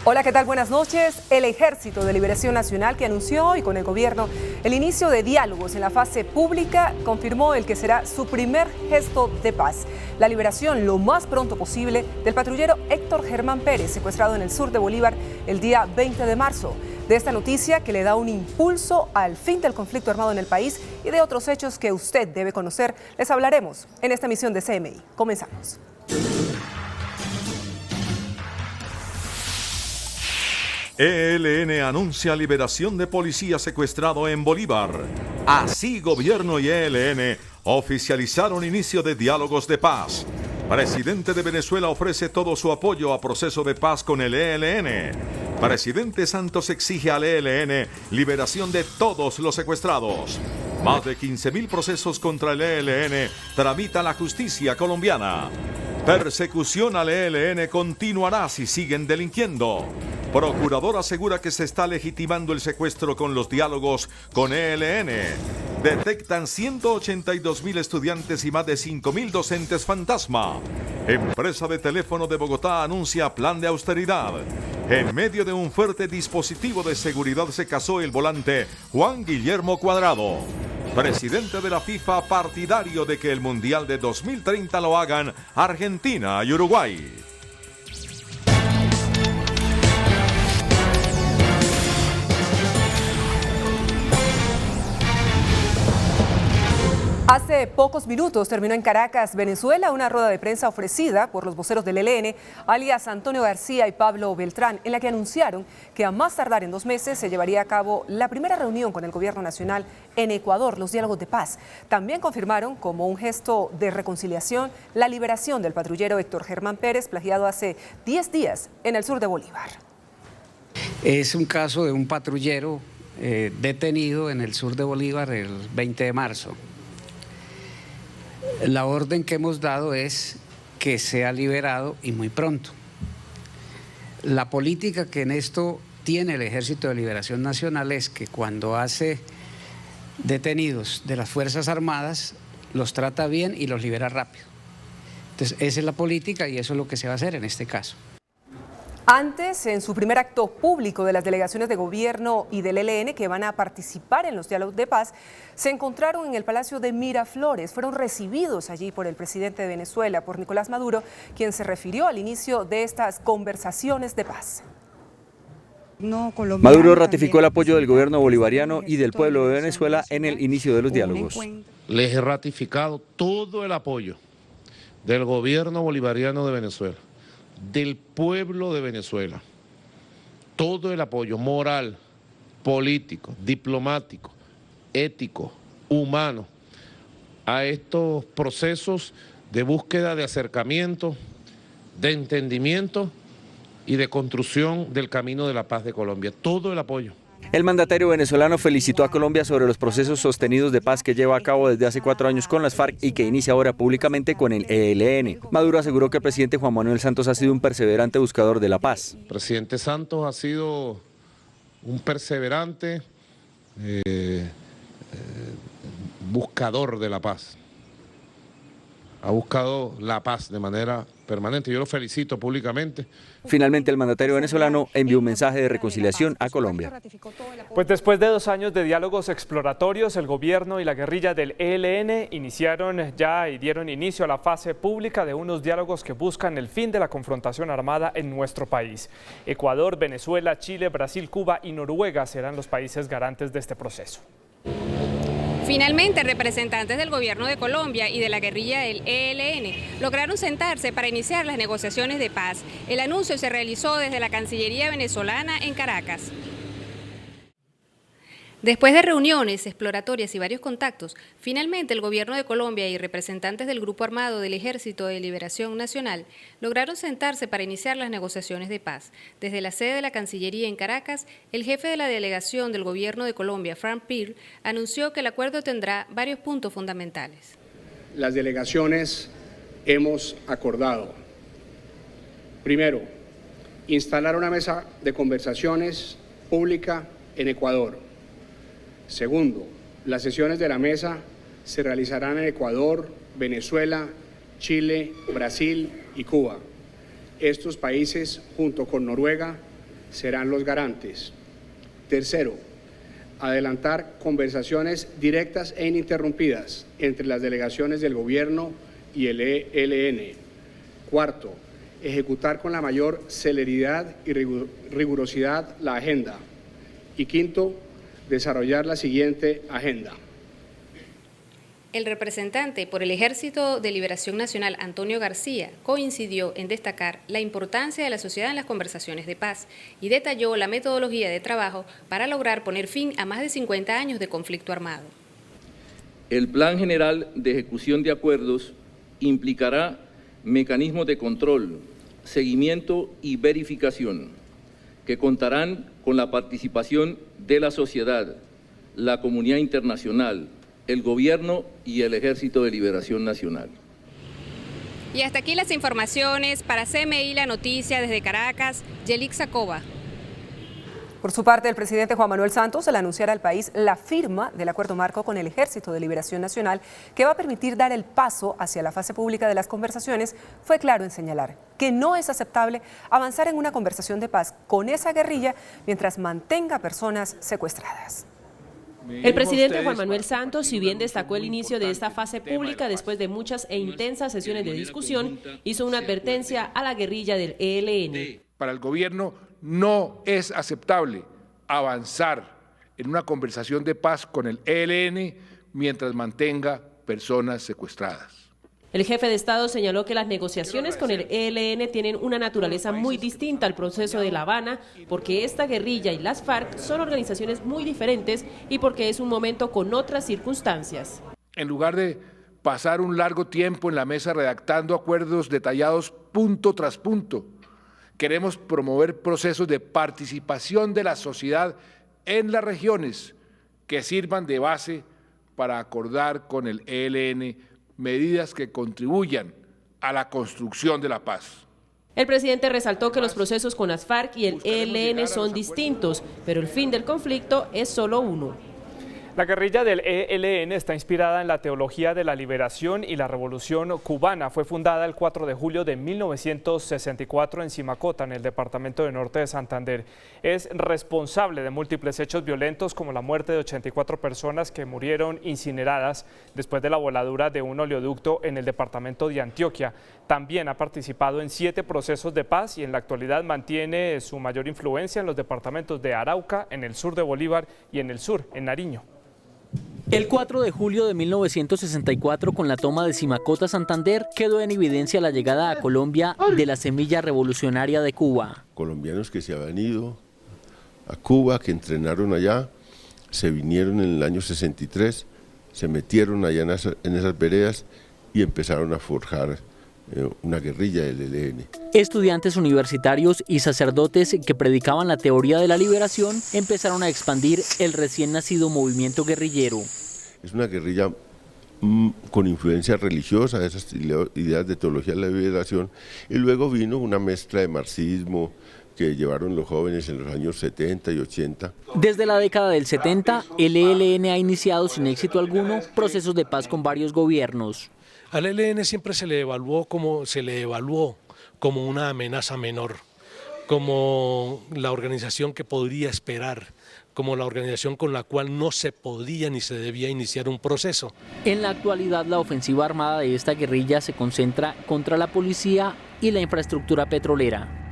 Hola, ¿qué tal? Buenas noches. El Ejército de Liberación Nacional, que anunció hoy con el gobierno el inicio de diálogos en la fase pública, confirmó el que será su primer gesto de paz. La liberación lo más pronto posible del patrullero Héctor Germán Pérez, secuestrado en el sur de Bolívar el día 20 de marzo. De esta noticia que le da un impulso al fin del conflicto armado en el país y de otros hechos que usted debe conocer, les hablaremos en esta emisión de CMI. Comenzamos. ELN anuncia liberación de policía secuestrado en Bolívar. Así gobierno y ELN oficializaron inicio de diálogos de paz. Presidente de Venezuela ofrece todo su apoyo a proceso de paz con el ELN. Presidente Santos exige al ELN liberación de todos los secuestrados. Más de 15.000 procesos contra el ELN tramita la justicia colombiana. Persecución al ELN continuará si siguen delinquiendo. Procurador asegura que se está legitimando el secuestro con los diálogos con ELN. Detectan 182.000 estudiantes y más de 5.000 docentes fantasma. Empresa de teléfono de Bogotá anuncia plan de austeridad. En medio de un fuerte dispositivo de seguridad se casó el volante Juan Guillermo Cuadrado. Presidente de la FIFA partidario de que el Mundial de 2030 lo hagan Argentina y Uruguay. Hace pocos minutos terminó en Caracas, Venezuela, una rueda de prensa ofrecida por los voceros del ELN, alias Antonio García y Pablo Beltrán, en la que anunciaron que a más tardar en 2 meses se llevaría a cabo la primera reunión con el gobierno nacional en Ecuador, los diálogos de paz. También confirmaron, como un gesto de reconciliación, la liberación del patrullero Héctor Germán Pérez, plagiado hace 10 días en el sur de Bolívar. Es un caso de un patrullero detenido en el sur de Bolívar el 20 de marzo. La orden que hemos dado es que sea liberado y muy pronto. La política que en esto tiene el Ejército de Liberación Nacional es que cuando hace detenidos de las Fuerzas Armadas, los trata bien y los libera rápido. Entonces, esa es la política y eso es lo que se va a hacer en este caso. Antes, en su primer acto público de las delegaciones de gobierno y del ELN que van a participar en los diálogos de paz, se encontraron en el Palacio de Miraflores. Fueron recibidos allí por el presidente de Venezuela, por Nicolás Maduro, quien se refirió al inicio de estas conversaciones de paz. Maduro ratificó el apoyo del gobierno bolivariano y del pueblo de Venezuela en el inicio de los diálogos. Les he ratificado todo el apoyo del gobierno bolivariano de Venezuela, del pueblo de Venezuela, todo el apoyo moral, político, diplomático, ético, humano, a estos procesos de búsqueda de acercamiento, de entendimiento y de construcción del camino de la paz de Colombia. Todo el apoyo. El mandatario venezolano felicitó a Colombia sobre los procesos sostenidos de paz que lleva a cabo desde hace 4 años con las FARC y que inicia ahora públicamente con el ELN. Maduro aseguró que el presidente Juan Manuel Santos ha sido un perseverante buscador de la paz. El presidente Santos ha sido un perseverante buscador de la paz. Ha buscado la paz de manera permanente. Yo lo felicito públicamente. Finalmente, el mandatario venezolano envió un mensaje de reconciliación a Colombia. Pues después de 2 años de diálogos exploratorios, el gobierno y la guerrilla del ELN iniciaron ya y dieron inicio a la fase pública de unos diálogos que buscan el fin de la confrontación armada en nuestro país. Ecuador, Venezuela, Chile, Brasil, Cuba y Noruega serán los países garantes de este proceso. Finalmente, representantes del gobierno de Colombia y de la guerrilla del ELN lograron sentarse para iniciar las negociaciones de paz. El anuncio se realizó desde la Cancillería venezolana en Caracas. Después de reuniones exploratorias y varios contactos, finalmente el gobierno de Colombia y representantes del Grupo Armado del Ejército de Liberación Nacional lograron sentarse para iniciar las negociaciones de paz. Desde la sede de la Cancillería en Caracas, el jefe de la delegación del gobierno de Colombia, Frank Pearl, anunció que el acuerdo tendrá varios puntos fundamentales. Las delegaciones hemos acordado, primero, instalar una mesa de conversaciones pública en Ecuador. Segundo, las sesiones de la mesa se realizarán en Ecuador, Venezuela, Chile, Brasil y Cuba. Estos países, junto con Noruega, serán los garantes. Tercero, adelantar conversaciones directas e ininterrumpidas entre las delegaciones del Gobierno y el ELN. Cuarto, ejecutar con la mayor celeridad y rigurosidad la agenda. Y quinto, desarrollar la siguiente agenda. El representante por el Ejército de Liberación Nacional, Antonio García, coincidió en destacar la importancia de la sociedad en las conversaciones de paz y detalló la metodología de trabajo para lograr poner fin a más de 50 años de conflicto armado. El Plan General de Ejecución de Acuerdos implicará mecanismos de control, seguimiento y verificación que contarán con la participación de la sociedad, la comunidad internacional, el Gobierno y el Ejército de Liberación Nacional. Y hasta aquí las informaciones para CMI La Noticia desde Caracas, Yelixa Cova. Por su parte, el presidente Juan Manuel Santos, al anunciar al país la firma del acuerdo marco con el Ejército de Liberación Nacional, que va a permitir dar el paso hacia la fase pública de las conversaciones, fue claro en señalar que no es aceptable avanzar en una conversación de paz con esa guerrilla mientras mantenga personas secuestradas. El presidente Juan Manuel Santos, si bien destacó el inicio de esta fase pública después de muchas e intensas sesiones de discusión, hizo una advertencia a la guerrilla del ELN. Para el gobierno no es aceptable avanzar en una conversación de paz con el ELN mientras mantenga personas secuestradas. El jefe de Estado señaló que las negociaciones con el ELN tienen una naturaleza muy distinta al proceso de La Habana, porque esta guerrilla y las FARC son organizaciones muy diferentes y porque es un momento con otras circunstancias. En lugar de pasar un largo tiempo en la mesa redactando acuerdos detallados punto tras punto, queremos promover procesos de participación de la sociedad en las regiones que sirvan de base para acordar con el ELN medidas que contribuyan a la construcción de la paz. El presidente resaltó que los procesos con las FARC y el ELN son distintos, pero el fin del conflicto es solo uno. La guerrilla del ELN está inspirada en la teología de la liberación y la revolución cubana. Fue fundada el 4 de julio de 1964 en Simacota, en el departamento de Norte de Santander. Es responsable de múltiples hechos violentos como la muerte de 84 personas que murieron incineradas después de la voladura de un oleoducto en el departamento de Antioquia. También ha participado en 7 procesos de paz y en la actualidad mantiene su mayor influencia en los departamentos de Arauca, en el sur de Bolívar y en el sur, en Nariño. El 4 de julio de 1964, con la toma de Simacota, Santander, quedó en evidencia la llegada a Colombia de la semilla revolucionaria de Cuba. Colombianos que se habían ido a Cuba, que entrenaron allá, se vinieron en el año 63, se metieron allá en esas veredas y empezaron a forjar una guerrilla del ELN. Estudiantes universitarios y sacerdotes que predicaban la teoría de la liberación empezaron a expandir el recién nacido movimiento guerrillero. Es una guerrilla con influencia religiosa, esas ideas de teología de la liberación, y luego vino una mezcla de marxismo que llevaron los jóvenes en los años 70 y 80. Desde la década del 70, el ELN ha iniciado sin éxito alguno procesos de paz con varios gobiernos. Al ELN siempre se le evaluó como una amenaza menor, como la organización que podría esperar, como la organización con la cual no se podía ni se debía iniciar un proceso. En la actualidad, la ofensiva armada de esta guerrilla se concentra contra la policía y la infraestructura petrolera.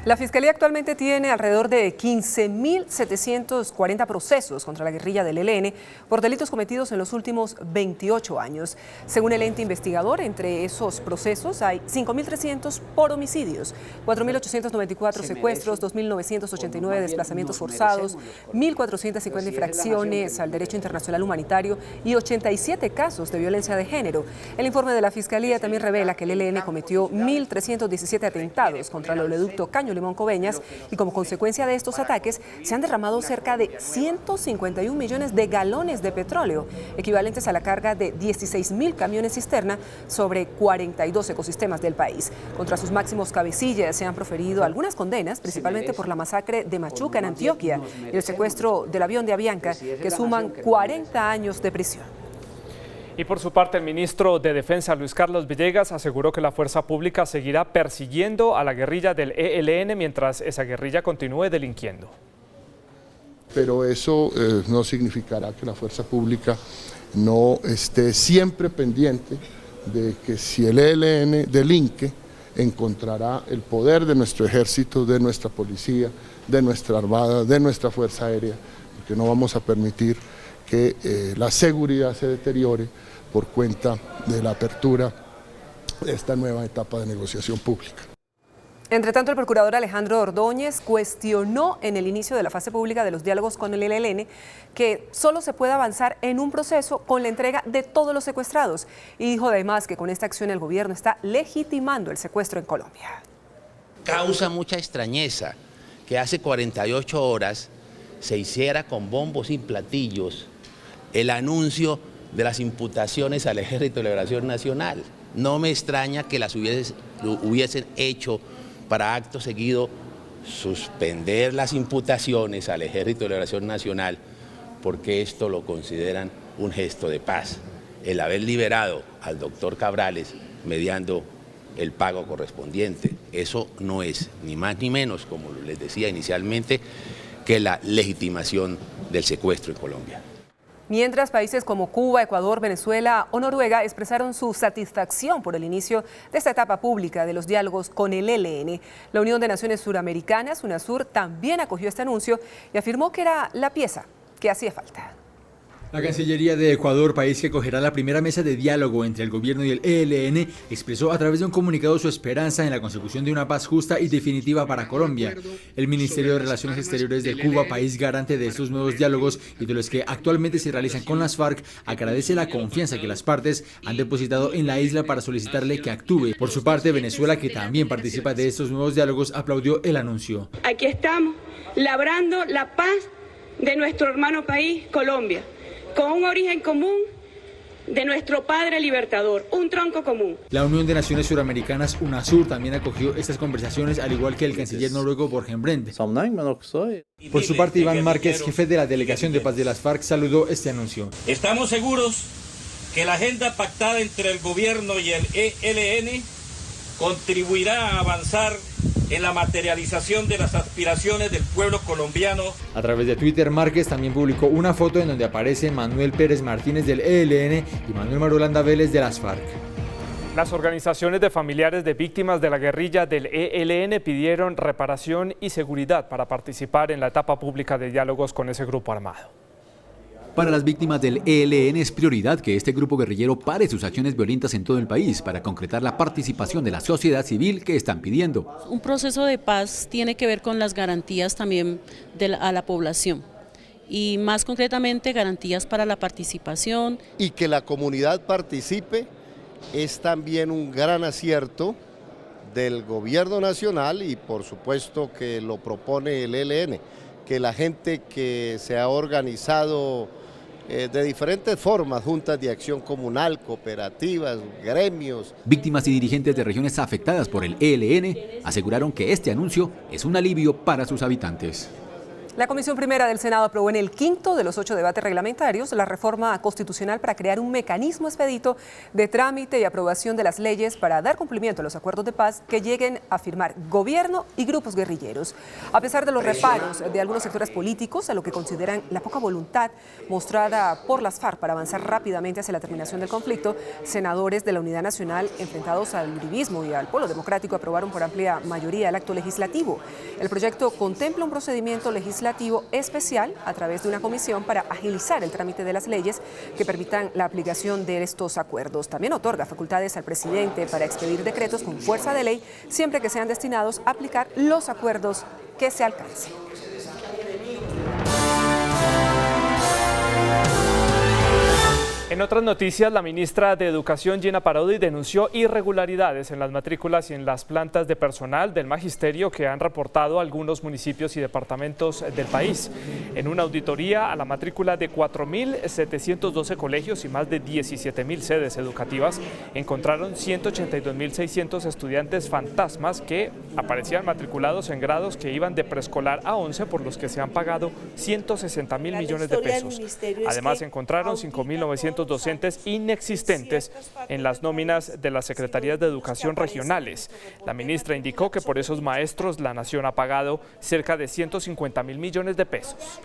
La Fiscalía actualmente tiene alrededor de 15.740 procesos contra la guerrilla del ELN por delitos cometidos en los últimos 28 años. Según el ente investigador, entre esos procesos hay 5.300 por homicidios, 4.894 secuestros, 2.989 desplazamientos forzados, 1.450 infracciones al derecho internacional humanitario y 87 casos de violencia de género. El informe de la Fiscalía también revela que el ELN cometió 1.317 atentados contra el oleoducto Caño Limón Coveñas y como consecuencia de estos ataques se han derramado cerca de 151 millones de galones de petróleo, equivalentes a la carga de 16.000 camiones cisterna sobre 42 ecosistemas del país. Contra sus máximos cabecillas se han proferido algunas condenas, principalmente por la masacre de Machuca en Antioquia y el secuestro del avión de Avianca, que suman 40 años de prisión. Y por su parte, el ministro de Defensa, Luis Carlos Villegas, aseguró que la fuerza pública seguirá persiguiendo a la guerrilla del ELN mientras esa guerrilla continúe delinquiendo. Pero eso no significará que la fuerza pública no esté siempre pendiente de que si el ELN delinque, encontrará el poder de nuestro ejército, de nuestra policía, de nuestra armada, de nuestra fuerza aérea, porque no vamos a permitir que la seguridad se deteriore por cuenta de la apertura de esta nueva etapa de negociación pública. Entre tanto, el procurador Alejandro Ordóñez cuestionó en el inicio de la fase pública de los diálogos con el ELN que solo se puede avanzar en un proceso con la entrega de todos los secuestrados y dijo además que con esta acción el gobierno está legitimando el secuestro en Colombia. Causa mucha extrañeza que hace 48 horas se hiciera con bombos y platillos el anuncio de las imputaciones al Ejército de Liberación Nacional. No me extraña que las hubiesen hecho para acto seguido suspender las imputaciones al Ejército de Liberación Nacional, porque esto lo consideran un gesto de paz. El haber liberado al doctor Cabrales mediando el pago correspondiente, eso no es ni más ni menos, como les decía inicialmente, que la legitimación del secuestro en Colombia. Mientras países como Cuba, Ecuador, Venezuela o Noruega expresaron su satisfacción por el inicio de esta etapa pública de los diálogos con el ELN. La Unión de Naciones Suramericanas, UNASUR, también acogió este anuncio y afirmó que era la pieza que hacía falta. La Cancillería de Ecuador, país que acogerá la primera mesa de diálogo entre el gobierno y el ELN, expresó a través de un comunicado su esperanza en la consecución de una paz justa y definitiva para Colombia. El Ministerio de Relaciones Exteriores de Cuba, país garante de estos nuevos diálogos y de los que actualmente se realizan con las FARC, agradece la confianza que las partes han depositado en la isla para solicitarle que actúe. Por su parte, Venezuela, que también participa de estos nuevos diálogos, aplaudió el anuncio. Aquí estamos, labrando la paz de nuestro hermano país, Colombia, con un origen común de nuestro padre libertador, un tronco común. La Unión de Naciones Suramericanas, UNASUR, también acogió estas conversaciones, al igual que el canciller noruego Borgen Brende. Por su parte, Iván Márquez, jefe de la Delegación de Paz de las FARC, saludó este anuncio. Estamos seguros que la agenda pactada entre el gobierno y el ELN contribuirá a avanzar en la materialización de las aspiraciones del pueblo colombiano. A través de Twitter, Márquez también publicó una foto en donde aparece Manuel Pérez Martínez del ELN y Manuel Marulanda Vélez de las FARC. Las organizaciones de familiares de víctimas de la guerrilla del ELN pidieron reparación y seguridad para participar en la etapa pública de diálogos con ese grupo armado. Para las víctimas del ELN es prioridad que este grupo guerrillero pare sus acciones violentas en todo el país para concretar la participación de la sociedad civil que están pidiendo. Un proceso de paz tiene que ver con las garantías también a la población y más concretamente garantías para la participación. Y que la comunidad participe es también un gran acierto del gobierno nacional y por supuesto que lo propone el ELN, que la gente que se ha organizado de diferentes formas, juntas de acción comunal, cooperativas, gremios. Víctimas y dirigentes de regiones afectadas por el ELN aseguraron que este anuncio es un alivio para sus habitantes. La Comisión Primera del Senado aprobó en el quinto de los 8 debates reglamentarios la reforma constitucional para crear un mecanismo expedito de trámite y aprobación de las leyes para dar cumplimiento a los acuerdos de paz que lleguen a firmar gobierno y grupos guerrilleros. A pesar de los reparos de algunos sectores políticos a lo que consideran la poca voluntad mostrada por las FARC para avanzar rápidamente hacia la terminación del conflicto, senadores de la Unidad Nacional enfrentados al uribismo y al Polo Democrático aprobaron por amplia mayoría el acto legislativo. El proyecto contempla un procedimiento legislativo especial a través de una comisión para agilizar el trámite de las leyes que permitan la aplicación de estos acuerdos. También otorga facultades al presidente para expedir decretos con fuerza de ley siempre que sean destinados a aplicar los acuerdos que se alcancen. En otras noticias, la ministra de Educación, Gina Parodi, denunció irregularidades en las matrículas y en las plantas de personal del magisterio que han reportado algunos municipios y departamentos del país. En una auditoría a la matrícula de 4.712 colegios y más de 17.000 sedes educativas, encontraron 182.600 estudiantes fantasmas que aparecían matriculados en grados que iban de preescolar a 11, por los que se han pagado 160.000 millones de pesos. Además, encontraron 5.900 contratos docentes inexistentes en las nóminas de las Secretarías de Educación regionales. La ministra indicó que por esos maestros la Nación ha pagado cerca de 150.000 millones de pesos.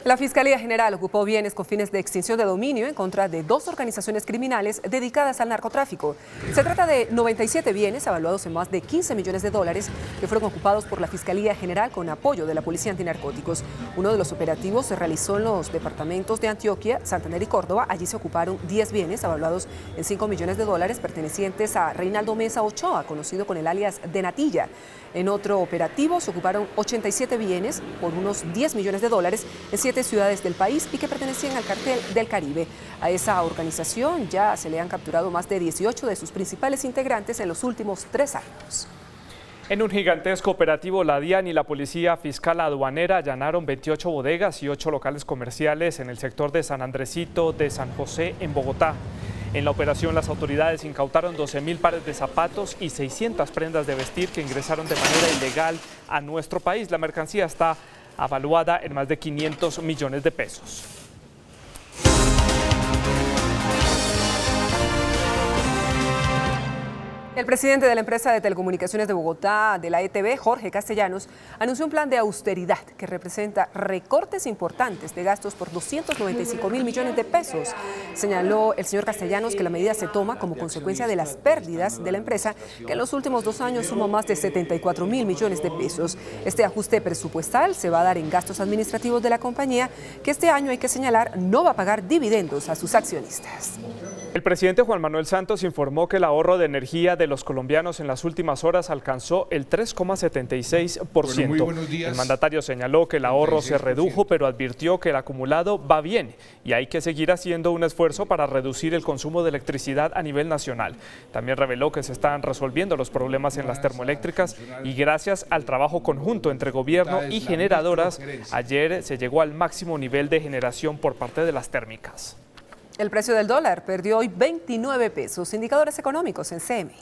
La Fiscalía General ocupó bienes con fines de extinción de dominio en contra de 2 organizaciones criminales dedicadas al narcotráfico. Se trata de 97 bienes evaluados en más de 15 millones de dólares que fueron ocupados por la Fiscalía General con apoyo de la Policía Antinarcóticos. Uno de los operativos se realizó en los departamentos de Antioquia, Santander y Córdoba. Allí se ocuparon 10 bienes evaluados en 5 millones de dólares pertenecientes a Reinaldo Mesa Ochoa, conocido con el alias de Natilla. En otro operativo se ocuparon 87 bienes por unos 10 millones de dólares en 7 ciudades del país y que pertenecían al Cartel del Caribe. A esa organización ya se le han capturado más de 18 de sus principales integrantes en los últimos 3 años. En un gigantesco operativo, la DIAN y la Policía Fiscal Aduanera allanaron 28 bodegas y 8 locales comerciales en el sector de San Andresito de San José, en Bogotá. En la operación, las autoridades incautaron 12.000 pares de zapatos y 600 prendas de vestir que ingresaron de manera ilegal a nuestro país. La mercancía está avaluada en más de 500 millones de pesos. El presidente de la empresa de telecomunicaciones de Bogotá, de la ETB, Jorge Castellanos, anunció un plan de austeridad que representa recortes importantes de gastos por 295.000 millones de pesos. Señaló el señor Castellanos que la medida se toma como consecuencia de las pérdidas de la empresa, que en los últimos 2 años sumó más de 74.000 millones de pesos. Este ajuste presupuestal se va a dar en gastos administrativos de la compañía, que este año, hay que señalar, no va a pagar dividendos a sus accionistas. El presidente Juan Manuel Santos informó que el ahorro de energía de los colombianos en las últimas horas alcanzó el 3,76%. El mandatario señaló que el ahorro se redujo, pero advirtió que el acumulado va bien y hay que seguir haciendo un esfuerzo para reducir el consumo de electricidad a nivel nacional. También reveló que se están resolviendo los problemas en las termoeléctricas y gracias al trabajo conjunto entre gobierno y generadoras, ayer se llegó al máximo nivel de generación por parte de las térmicas. El precio del dólar perdió hoy 29 pesos. Indicadores económicos en CMI.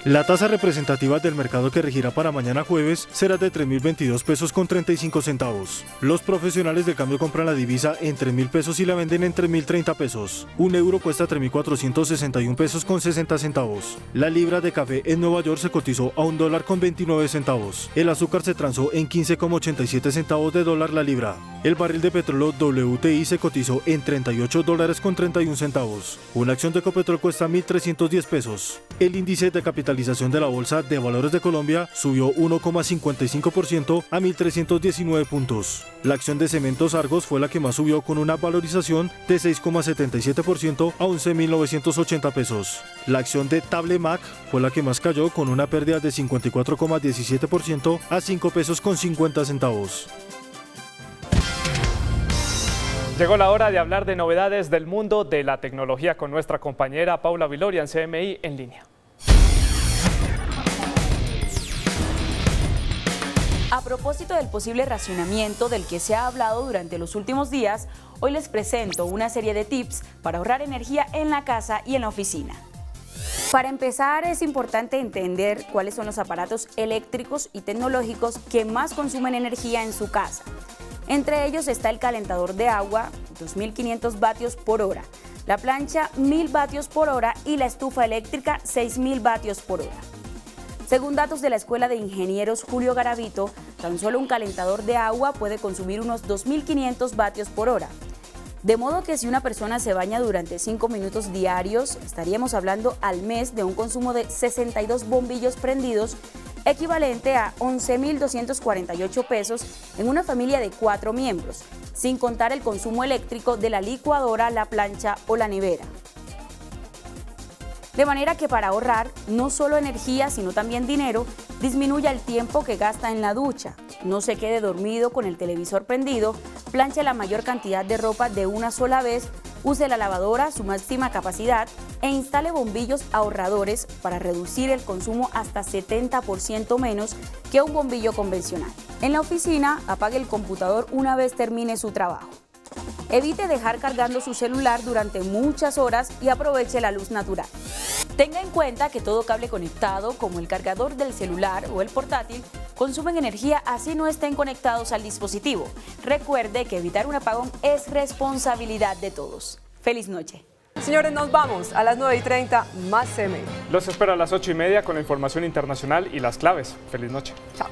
La tasa representativa del mercado que regirá para mañana jueves será de 3.022 pesos con 35 centavos. Los profesionales de cambio compran la divisa en 3.000 pesos y la venden en 3.030 pesos. Un euro cuesta 3.461 pesos con 60 centavos. La libra de café en Nueva York se cotizó a $1 con 29 centavos. El azúcar se transó en 15,87 centavos de dólar la libra. El barril de petróleo WTI se cotizó en $38 con 31 centavos. Una acción de Ecopetrol cuesta 1.310 pesos. El índice de capitalización de la Bolsa de Valores de Colombia subió 1,55% a 1.319 puntos. La acción de Cementos Argos fue la que más subió con una valorización de 6,77% a 11.980 pesos. La acción de Tablemac fue la que más cayó con una pérdida de 54,17% a 5 pesos con 50 centavos. Llegó la hora de hablar de novedades del mundo de la tecnología con nuestra compañera Paula Viloria en CMI en línea. A propósito del posible racionamiento del que se ha hablado durante los últimos días, hoy les presento una serie de tips para ahorrar energía en la casa y en la oficina. Para empezar, es importante entender cuáles son los aparatos eléctricos y tecnológicos que más consumen energía en su casa. Entre ellos está el calentador de agua, 2.500 vatios por hora, la plancha 1.000 vatios por hora y la estufa eléctrica 6.000 vatios por hora. Según datos de la Escuela de Ingenieros Julio Garavito, tan solo un calentador de agua puede consumir unos 2.500 vatios por hora. De modo que si una persona se baña durante 5 minutos diarios, estaríamos hablando al mes de un consumo de 62 bombillos prendidos, equivalente a 11.248 pesos en una familia de 4 miembros, sin contar el consumo eléctrico de la licuadora, la plancha o la nevera. De manera que para ahorrar no solo energía, sino también dinero, disminuya el tiempo que gasta en la ducha, no se quede dormido con el televisor prendido, planche la mayor cantidad de ropa de una sola vez, use la lavadora a su máxima capacidad e instale bombillos ahorradores para reducir el consumo hasta 70% menos que un bombillo convencional. En la oficina, apague el computador una vez termine su trabajo. Evite dejar cargando su celular durante muchas horas y aproveche la luz natural. Tenga en cuenta que todo cable conectado, como el cargador del celular o el portátil, consumen energía así no estén conectados al dispositivo. Recuerde que evitar un apagón es responsabilidad de todos. Feliz noche. Señores, nos vamos. A las 9:30, más CMI. Los espero a las 8:30 con la información internacional y las claves. Feliz noche. Chao.